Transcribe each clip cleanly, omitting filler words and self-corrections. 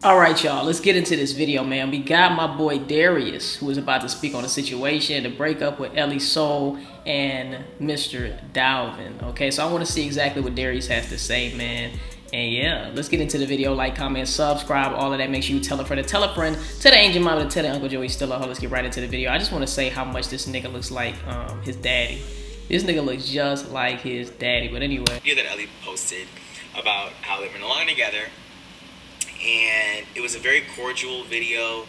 Alright, y'all, let's get into this video, man. We got my boy Darius, who is about to speak on the situation, the breakup with Ellie Soul and Mr. Dalvin. Okay, so I want to see exactly what Darius has to say, man. And yeah, let's get into the video. Like, comment, subscribe, all of that. Make sure you tell a friend, tell the angel mama, to tell the Uncle Joey still a hoe. Let's get right into the video. I just want to say how much this nigga looks like his daddy. This nigga looks just like his daddy. But anyway. Video that Elli posted about how they've been along together. And it was a very cordial video.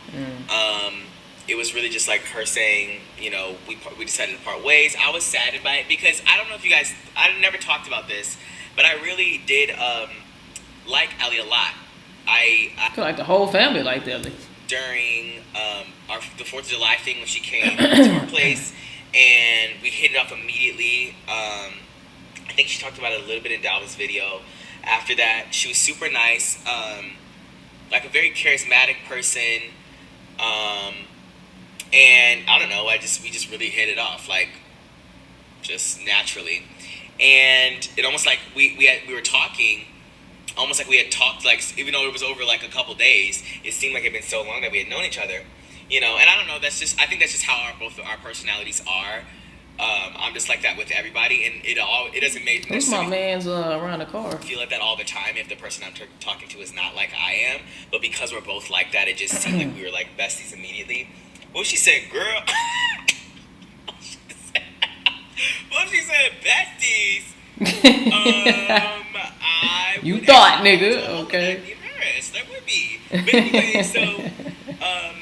It was really just like her saying, you know, we decided to part ways. I was saddened by it because I don't know if you guys, I never talked about this, but I really did like Elli a lot. I feel like the whole family liked Elli. During the 4th of July thing when she came to our place, and we hit it off immediately. I think she talked about it a little bit in Dalvin's video. After that, she was super nice. Like a very charismatic person, and I don't know. We just really hit it off, like just naturally, and it almost like we were talking, almost like we had talked, like even though it was over like a couple days, it seemed like it had been so long that we had known each other, you know. And I don't know. I think that's just how both of our personalities are. I'm just like that with everybody, and it doesn't make Who's my man's around the car? I feel like that all the time if the person I'm talking to is not like I am, but because we're both like that, it just seemed like we were like besties immediately. What she said, girl? What she said, besties? You thought, nigga? Okay. I'd be embarrassed. I would be. But anyway, so I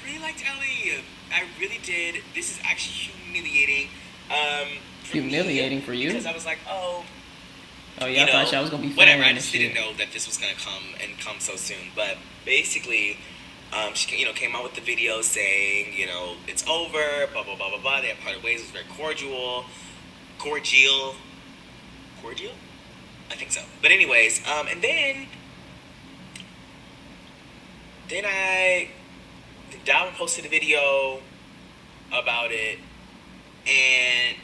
really liked Elli. I really did. This is actually humiliating. Humiliating for you? Because I was like, oh yeah, I thought y'all was gonna be whatever. I just didn't know that this was gonna come so soon. But basically, she came out with the video saying, it's over, blah blah blah blah blah. They had parted ways. It was very cordial. I think so. But anyways, and then Dalvin posted a video about it, and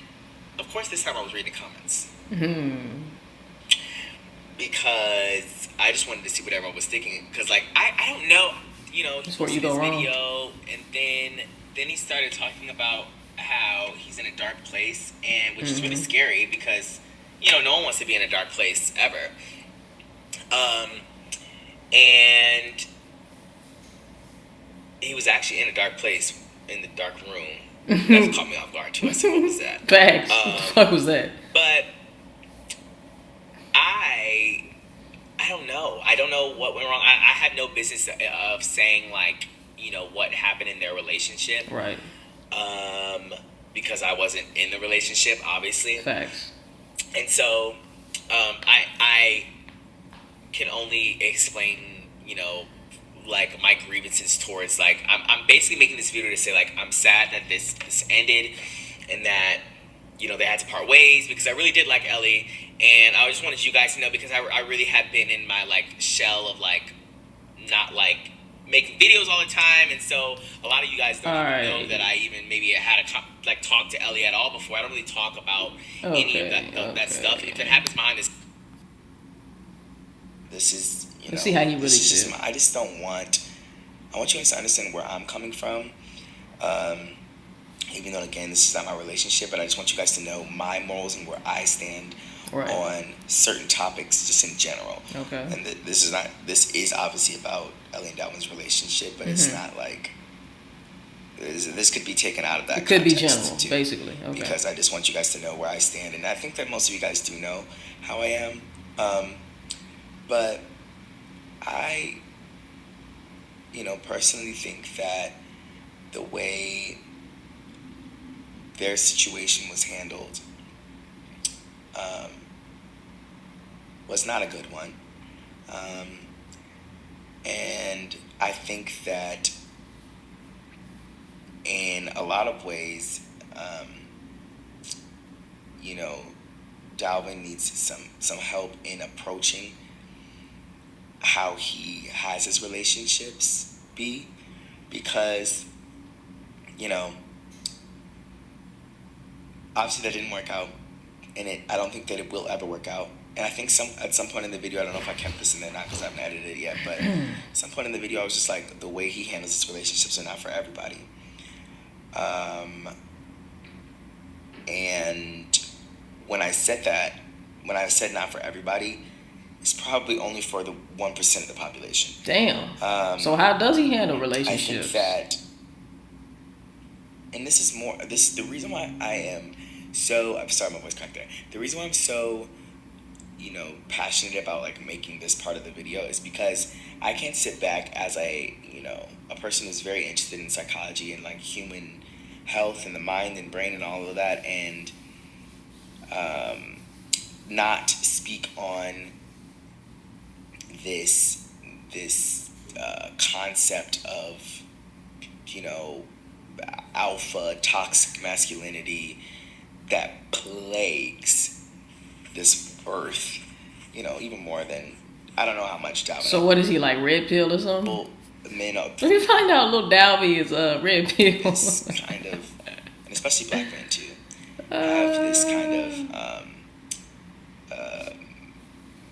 of course this time I was reading the comments. Because I just wanted to see what everyone was thinking. Because like I don't know, he posted this video, and then he started talking about how he's in a dark place, and which is really scary because no one wants to be in a dark place ever. And he was actually in a dark place, in the dark room. That caught me off guard too. I said, what was that? Facts. What the fuck was that? But I don't know. I don't know what went wrong. I had no business of saying like, what happened in their relationship. Right. Because I wasn't in the relationship, obviously. Facts. And so, I can only explain, like my grievances towards like I'm basically making this video to say like I'm sad that this ended, and that they had to part ways, because I really did like Elli, and I just wanted you guys to know, because I really had been in my like shell of like not like making videos all the time, and so a lot of you guys don't even know that I even maybe had talked to Elli at all before. I don't really talk about any of that stuff. If it happens behind this is let's see how you really feel. I want you guys to understand where I'm coming from. Even though, again, this is not my relationship, but I just want you guys to know my morals and where I stand on certain topics just in general. Okay. And this is obviously about Elli and Dalvin's relationship, but it's not like, this could be taken out of that context. It could be general, too, basically. Okay. Because I just want you guys to know where I stand, and I think that most of you guys do know how I am. But I, personally think that the way their situation was handled was not a good one. And I think that in a lot of ways, Dalvin needs some help in approaching how he has his relationships be, because obviously that didn't work out, and I don't think that it will ever work out. and I think at some point in the video, I don't know if I kept this in there, not because I haven't edited it yet, but at some point in the video, I was just like, the way he handles his relationships are not for everybody. And when I said not for everybody, it's probably only for the 1% of the population. Damn. So how does he handle relationships? I think that, and this is the reason why I am so, I'm sorry, my voice cracked there. The reason why I'm so, passionate about like making this part of the video is because I can't sit back as a person who's very interested in psychology and like human health and the mind and brain and all of that, and not speak on this concept of alpha toxic masculinity that plagues this earth, even more than, I don't know how much Dalvin. So what is he, like red pill or something? Well, men are, let me find out little Dalvin is red pill. Kind of, and especially black men too, have this kind of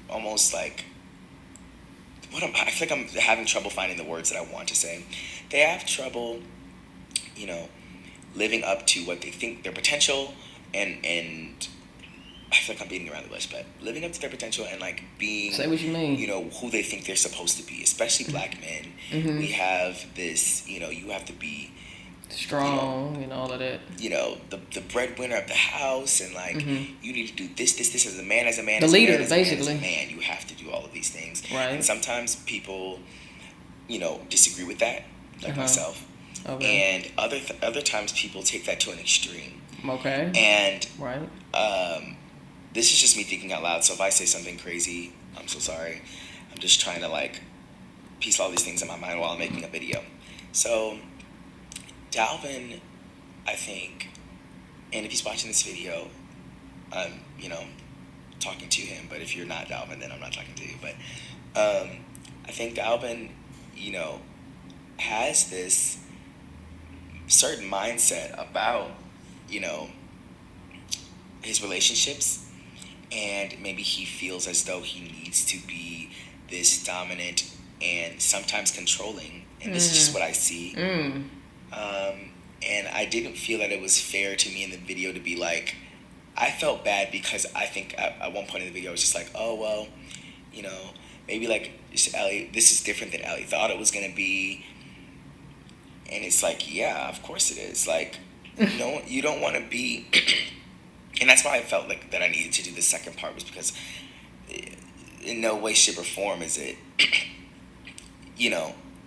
almost like, I feel like I'm having trouble finding the words that I want to say. They have trouble, living up to what they think their potential, and I feel like I'm beating around the bush, but living up to their potential and like being, say what you mean, who they think they're supposed to be, especially black men. Mm-hmm. We have this, you have to be strong and all of that. The breadwinner of the house, and like you need to do this as a man, the leader, basically. As a man, you have to do all of these things. Right. And sometimes people, disagree with that, like myself. Okay. And other times people take that to an extreme. Okay. And right. This is just me thinking out loud. So if I say something crazy, I'm so sorry. I'm just trying to like piece all these things in my mind while I'm making a video. So Dalvin, I think, and if he's watching this video, I'm, talking to him. But if you're not Dalvin, then I'm not talking to you. But I think Dalvin, has this certain mindset about, his relationships, and maybe he feels as though he needs to be this dominant and sometimes controlling. And this is just what I see. And I didn't feel that it was fair to me in the video to be like, I felt bad because I think at one point in the video I was just like, oh, well, maybe like Elli, this is different than Elli thought it was going to be. And it's like, yeah, of course it is. Like, you don't want to be, and that's why I felt like that I needed to do the second part, was because in no way, shape, or form is it,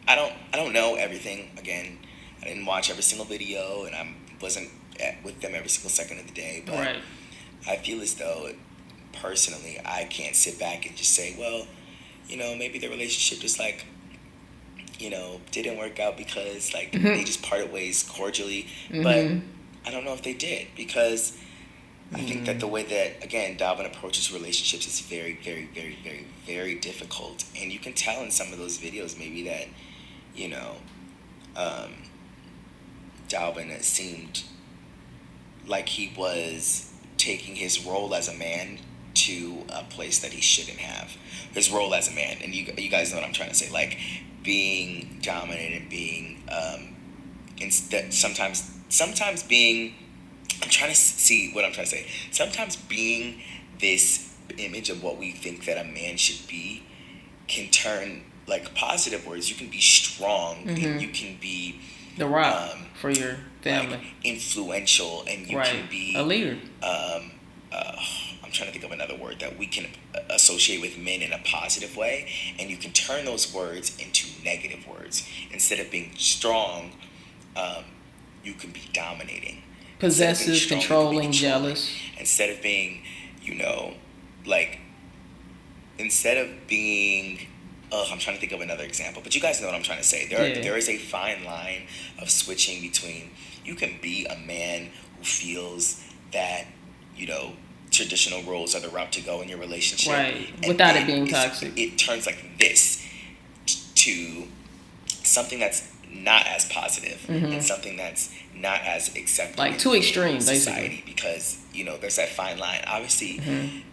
I don't know everything. Again, I didn't watch every single video, and I wasn't with them every single second of the day. But right. I feel as though, personally, I can't sit back and just say, well, maybe the relationship just like, didn't work out because like they just parted ways cordially. But I don't know if they did, because I think that the way that, again, Dalvin approaches relationships is very, very, very, very, very difficult. And you can tell in some of those videos maybe that, Dalvin seemed like he was taking his role as a man to a place that he shouldn't have. His role as a man, and you guys know what I'm trying to say, like being dominant and being instead sometimes being, I'm trying to see what I'm trying to say. Sometimes being this image of what we think that a man should be can turn like positive words. You can be strong, and you can be the rock for your family, like, influential, and you can be a leader. I'm trying to think of another word that we can associate with men in a positive way, and you can turn those words into negative words. Instead of being strong, you can be dominating, possessive, strong, controlling, jealous. Instead of being, instead of being, I'm trying to think of another example, but you guys know what I'm trying to say. There is a fine line of switching between, you can be a man who feels that, traditional roles are the route to go in your relationship. Right, without it being toxic. It turns like this to something that's not as positive, and something that's not as acceptable. Like too extreme, society, basically. Because, there's that fine line. Obviously,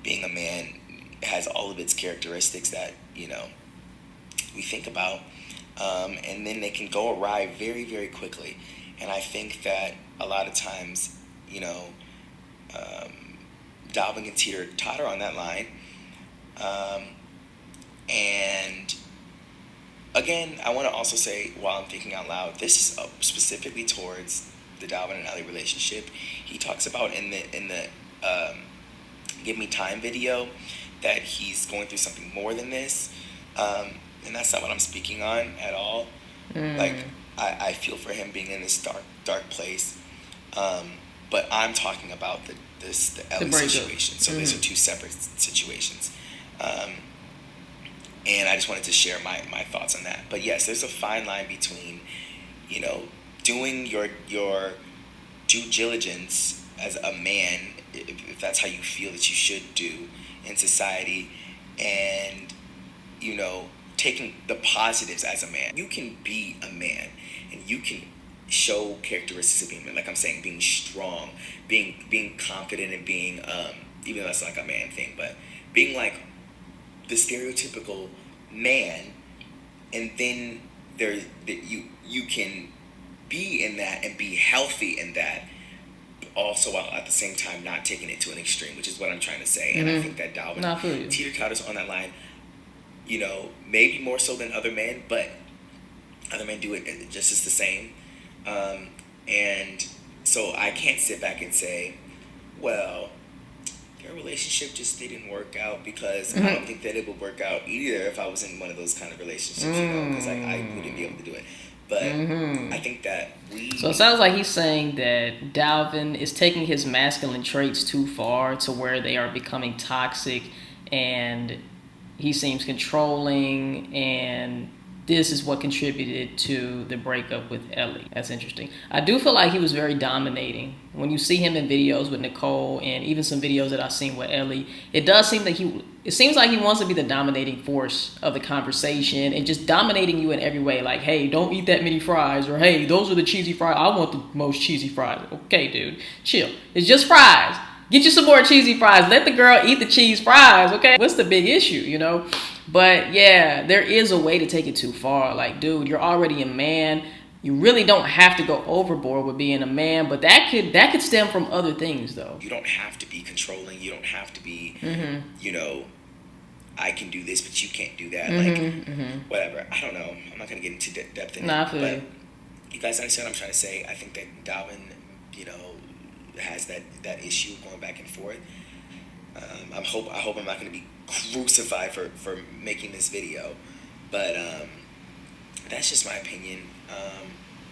being a man, has all of its characteristics that, you know, we think about, and then they can go awry very, very quickly. And I think that a lot of times, you know, Dalvin can totter on that line. And again, I want to also say, while I'm thinking out loud, this is specifically towards the Dalvin and Elli relationship. He talks about in the Give Me Time video that he's going through something more than this, and that's not what I'm speaking on at all. Like, I feel for him being in this dark place, but I'm talking about the Elli situation. So these are two separate situations. And I just wanted to share my thoughts on that. But yes, there's a fine line between, you know, doing your due diligence as a man, if that's how you feel that you should do in society, and, you know, taking the positives as a man. You can be a man, and you can show characteristics of being a man. Like I'm saying, being strong, being confident, and being, even though that's like a man thing, but being like the stereotypical man, and then you can be in that and be healthy in that, also while at the same time not taking it to an extreme, which is what I'm trying to say. And I think that Dalvin teeter-totters on that line, you know, maybe more so than other men, but other men do it just as the same. And so I can't sit back and say, well, their relationship just didn't work out, because I don't think that it would work out either if I was in one of those kind of relationships, you know, because I wouldn't be able to do it. But I think that So it sounds like he's saying that Dalvin is taking his masculine traits too far to where they are becoming toxic, and he seems controlling, and this is what contributed to the breakup with Elli. That's interesting. I do feel like he was very dominating. When you see him in videos with Nicole, and even some videos that I've seen with Elli, it does seem that it seems like he wants to be the dominating force of the conversation, and just dominating you in every way. Like, hey, don't eat that many fries, or hey, those are the cheesy fries. I want the most cheesy fries. Okay, dude, chill. It's just fries. Get you some more cheesy fries. Let the girl eat the cheese fries, okay? What's the big issue, you know? But yeah, there is a way to take it too far. Like, dude, you're already a man. You really don't have to go overboard with being a man, but that could stem from other things, though. You don't have to be controlling. You don't have to be, you know, I can do this, but you can't do that. Like, whatever. I don't know. I'm not going to get into depth in it. But you guys understand what I'm trying to say? I think that Dalvin, you know, has that issue going back and forth. I hope I'm not going to be crucified for making this video, but that's just my opinion.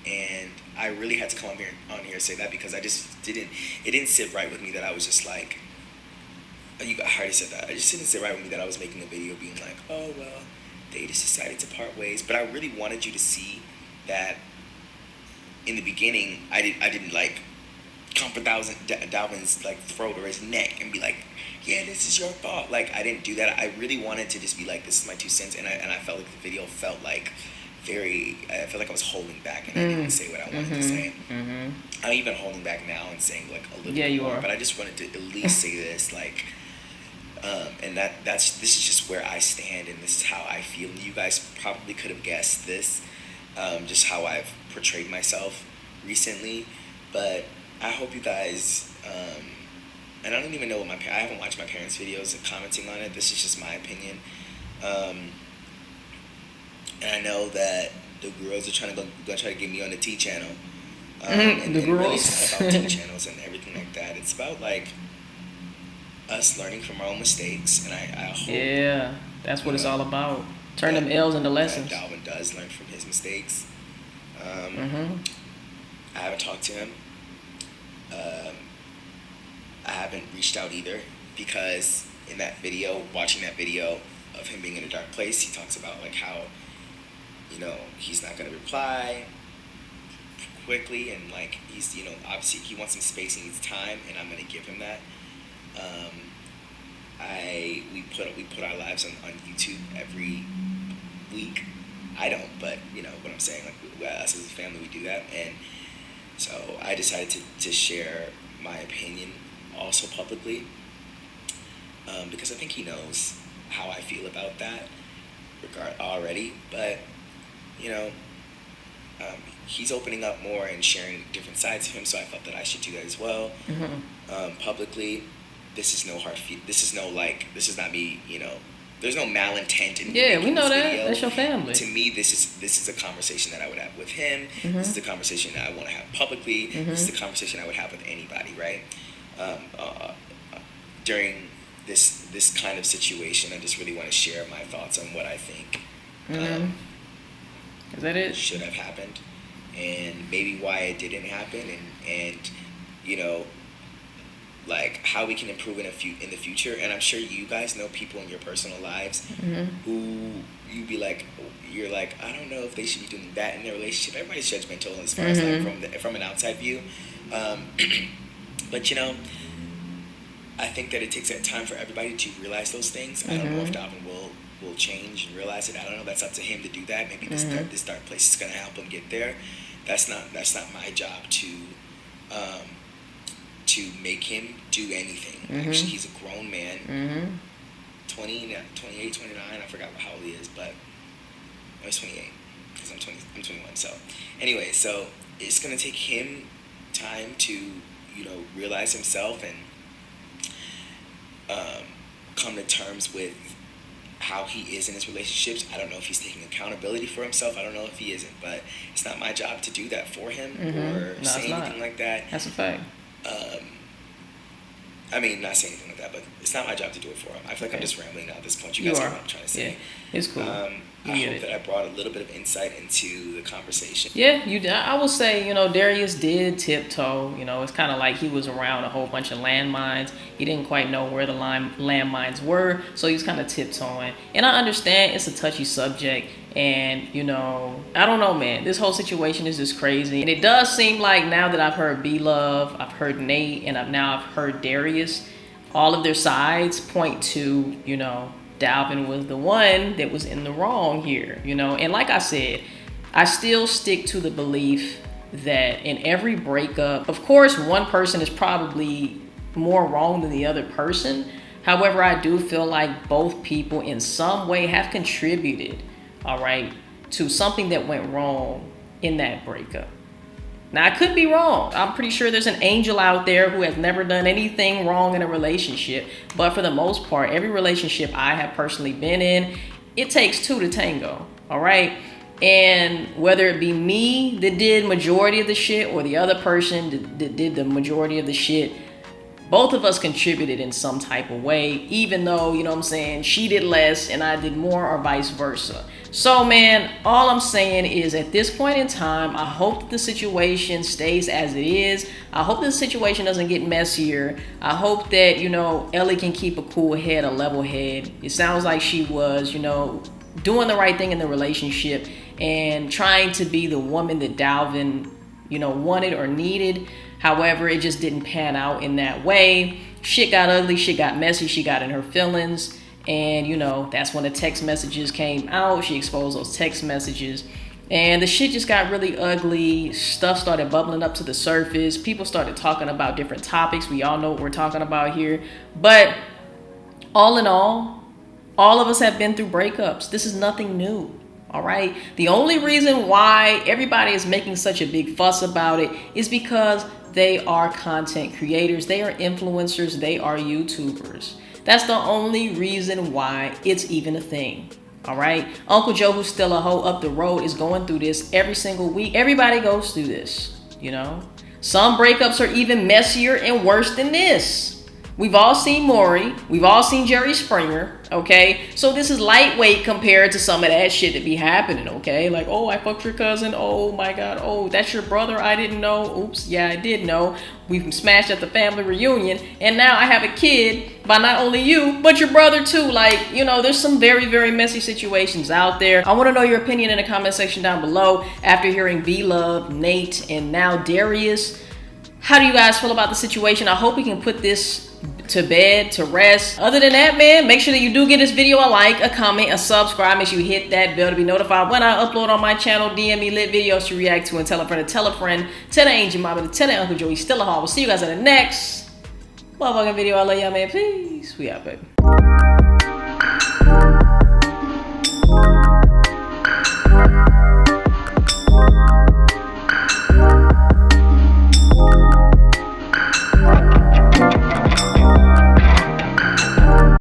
And I really had to come on here and say that, because it didn't sit right with me that I was just like, I already said that. It just didn't sit right with me that I was making a video being like, oh well, they just decided to part ways. But I really wanted you to see that in the beginning, I didn't like comfort Dalvin's like throat or his neck and be like, yeah, this is your fault. Like, I didn't do that. I really wanted to just be like, this is my 2 cents, and I felt like the video felt like I felt like I was holding back, and I didn't say what I wanted to say. I'm even holding back now and saying like a little bit more, but I just wanted to at least say this, like, and this is just where I stand, and this is how I feel. And you guys probably could have guessed this, just how I've portrayed myself recently, but I hope you guys, and I don't even know what I haven't watched my parents' videos and commenting on it. This is just my opinion. And I know that the girls are trying to try to get me on the T channel. And the girls. Really, it's not about T channels and everything like that. It's about like us learning from our own mistakes, and I hope. Yeah, that's what it's all about. Turn them L's into lessons. Dalvin does learn from his mistakes. I haven't talked to him. I haven't reached out either, because in that video, watching that video of him being in a dark place, he talks about like how, you know, he's not going to reply quickly, and like he's, you know, obviously he wants some space, he needs time, and I'm going to give him that. We put our lives on YouTube every week. I don't, but you know what I'm saying, like us as a family, we do that. And so I decided to share my opinion also publicly. because I think he knows how I feel about that regard already. But you know, he's opening up more and sharing different sides of him, so I felt that I should do that as well. Publicly. This is no hard feet. This is no like. This is not me. You know, there's no malintent in we know that. video. That's your family. To me, this is a conversation that I would have with him. This is a conversation that I want to have publicly. This is a conversation I would have with anybody, right? During this kind of situation, I just really want to share my thoughts on what I think. Is that it? Should have happened, and maybe why it didn't happen, and you know, like how we can improve in the future. And I'm sure you guys know people in your personal lives who you're like, I don't know if they should be doing that in their relationship. Everybody's judgmental as far as like from an outside view, but you know, I think that it takes that time for everybody to realize those things. I don't know if Dalvin will change and realize it. I don't know. That's up to him to do that. Maybe this dark place is gonna help him get there. That's not my job to make him do anything. Actually, he's a grown man. 28, 29. I forgot how old he is, but he's 28 because I'm 21. So anyway, so it's gonna take him time to, you know, realize himself and come to terms with how he is in his relationships. I don't know if he's taking accountability for himself. I don't know if he isn't, but it's not my job to do that for him or say anything like that. That's a fact. I mean, not saying anything like that, but it's not my job to do it for him. I feel like I'm just rambling now at this point. You guys know what I'm trying to say. Yeah, it's cool. I hope that I brought a little bit of insight into the conversation. Yeah, I will say, you know, Darius did tiptoe. You know, it's kind of like he was around a whole bunch of landmines. He didn't quite know where the landmines were, so he was kind of tiptoeing. And I understand it's a touchy subject. And, you know, I don't know, man. This whole situation is just crazy. And it does seem like now that I've heard B-Love, I've heard Nate, and I've heard Darius, all of their sides point to, you know, Dalvin was the one that was in the wrong here, you know. And like I said, I still stick to the belief that in every breakup, of course, one person is probably more wrong than the other person. However, I do feel like both people in some way have contributed, all right, to something that went wrong in that breakup. Now, I could be wrong. I'm pretty sure there's an angel out there who has never done anything wrong in a relationship. But for the most part, every relationship I have personally been in, it takes two to tango, all right? And whether it be me that did majority of the shit or the other person that did the majority of the shit, both of us contributed in some type of way, even though, you know what I'm saying, she did less and I did more or vice versa. So, man, all I'm saying is at this point in time, I hope that the situation stays as it is. I hope that the situation doesn't get messier. I hope that, you know, Elli can keep a cool head, a level head. It sounds like she was, you know, doing the right thing in the relationship and trying to be the woman that Dalvin, you know, wanted or needed. However, it just didn't pan out in that way. Shit got ugly, shit got messy, she got in her feelings. And, you know, that's when the text messages came out. She exposed those text messages. And the shit just got really ugly. Stuff started bubbling up to the surface. People started talking about different topics. We all know what we're talking about here. But all in all of us have been through breakups. This is nothing new. All right. The only reason why everybody is making such a big fuss about it is because they are content creators. They are influencers. They are YouTubers. That's the only reason why it's even a thing. All right. Uncle Joe, who's still a hoe up the road, is going through this every single week. Everybody goes through this, you know. Some breakups are even messier and worse than this. We've all seen Maury. We've all seen Jerry Springer, okay? So this is lightweight compared to some of that shit that be happening, okay? Like, oh, I fucked your cousin. Oh, my God. Oh, that's your brother. I didn't know. Oops. Yeah, I did know. We smashed at the family reunion. And now I have a kid by not only you, but your brother, too. Like, you know, there's some very, very messy situations out there. I want to know your opinion in the comment section down below after hearing B-Love, Nate, and now Darius. How do you guys feel about the situation? I hope we can put this to bed, to rest. Other than that, man, make sure that you do give this video a like, a comment, a subscribe. Make sure you hit that bell to be notified when I upload on my channel. DM me lit videos to react to and tell a friend to tell a friend. Tell the angel mama to tell the Uncle Joey still a haul. We'll see you guys in the next motherfucking video. I love y'all, man. Peace. We out, baby.